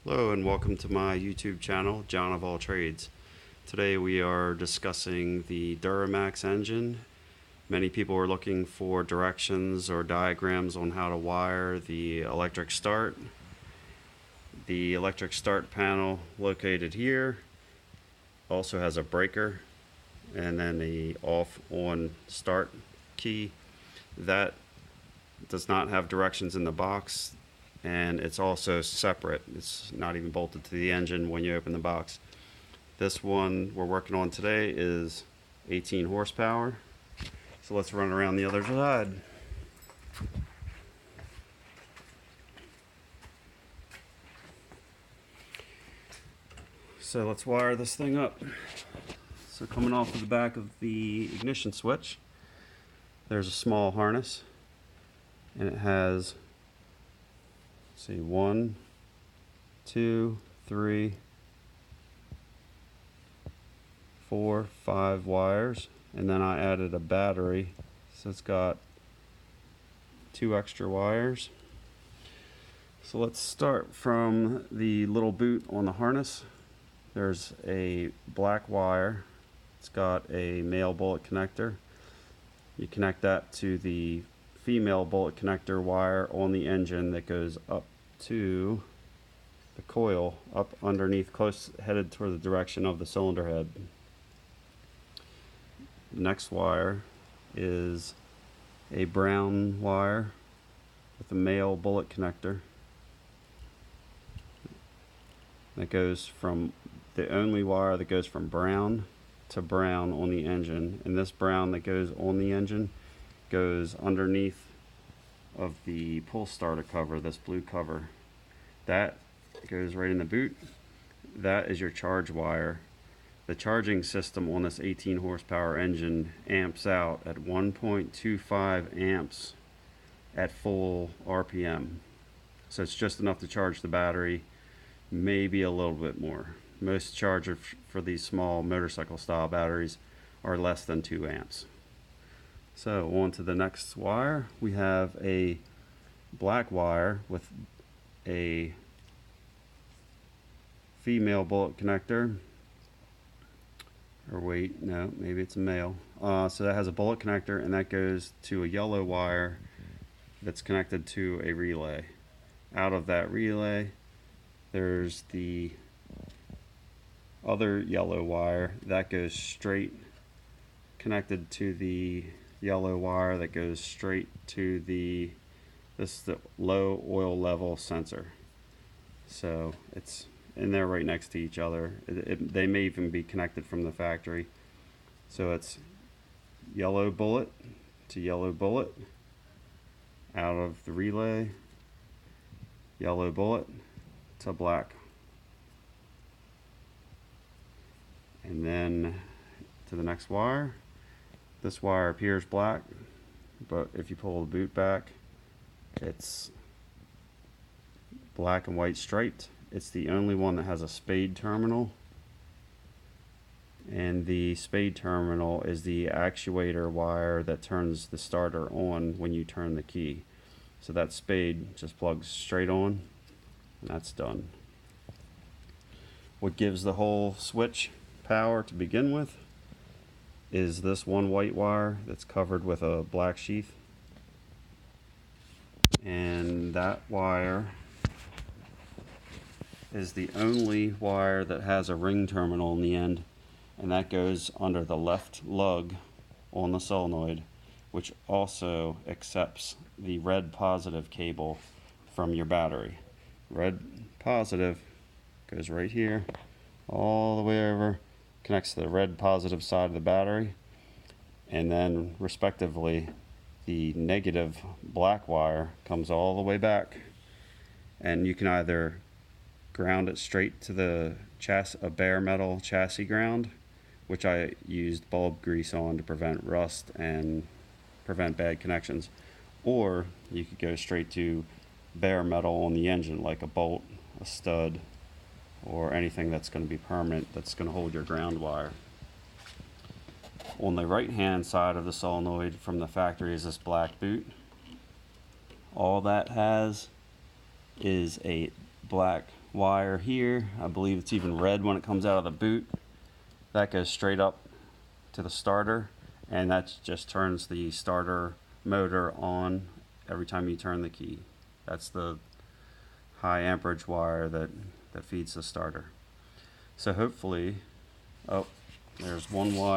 Hello and welcome to my YouTube channel, John of All Trades. Today we are discussing the DuroMax engine. Many people are looking for directions or diagrams on how to wire the electric start. The electric start panel located here also has a breaker and then the off on start key. That does not have directions in the box, and it's also separate. It's not even bolted to the engine when you open the box. This one we're working on today is 18 horsepower. So let's run around the other side. So let's wire this thing up. So coming off of the back of the ignition switch, there's a small harness, and it has, let's see, 1, 2, 3, 4, 5 wires, and then I added a battery, so it's got 2 extra wires. So let's start from the little boot on the harness. There's a black wire. It's got a male bullet connector. You connect that to the female bullet connector wire on the engine that goes up to the coil, up underneath, close, headed toward the direction of the cylinder head. The next wire is a brown wire with a male bullet connector that goes from the only wire that goes from brown to brown on the engine, and this brown that goes on the engine goes underneath of the pull starter cover, this blue cover. That goes right in the boot. That is your charge wire. The charging system on this 18 horsepower engine amps out at 1.25 amps at full RPM. So it's just enough to charge the battery, maybe a little bit more. Most chargers for these small motorcycle style batteries are less than 2 amps. So on to the next wire. We have a black wire with a female bullet connector. Or wait, no, maybe it's a male. So that has a bullet connector, and that goes to a yellow wire that's connected to a relay. Out of that relay, there's the other yellow wire that goes straight, connected to the yellow wire that goes straight to this is the low oil level sensor. So it's in there right next to each other. They may even be connected from the factory. So it's yellow bullet to yellow bullet out of the relay, yellow bullet to black, and then to the next wire. This wire appears black, but if you pull the boot back, it's black and white striped. It's the only one that has a spade terminal, and the spade terminal is the actuator wire that turns the starter on when you turn the key. So that spade just plugs straight on, and that's done. What gives the whole switch power to begin with is this one white wire that's covered with a black sheath, and that wire is the only wire that has a ring terminal in the end, and that goes under the left lug on the solenoid, which also accepts the red positive cable from your battery. Red positive goes right here all the way over, connects to the red positive side of the battery, and then respectively the negative black wire comes all the way back, and you can either ground it straight to the a bare metal chassis ground, which I used bulb grease on to prevent rust and prevent bad connections, or you could go straight to bare metal on the engine, like a bolt, a stud, or anything that's going to be permanent, that's going to hold your ground wire. On the right hand side of the solenoid from the factory is this black boot. All that has is a black wire here, I believe it's even red when it comes out of the boot, that goes straight up to the starter, and that just turns the starter motor on every time you turn the key. That's the high amperage wire that feeds the starter. So hopefully, oh, there's one wire.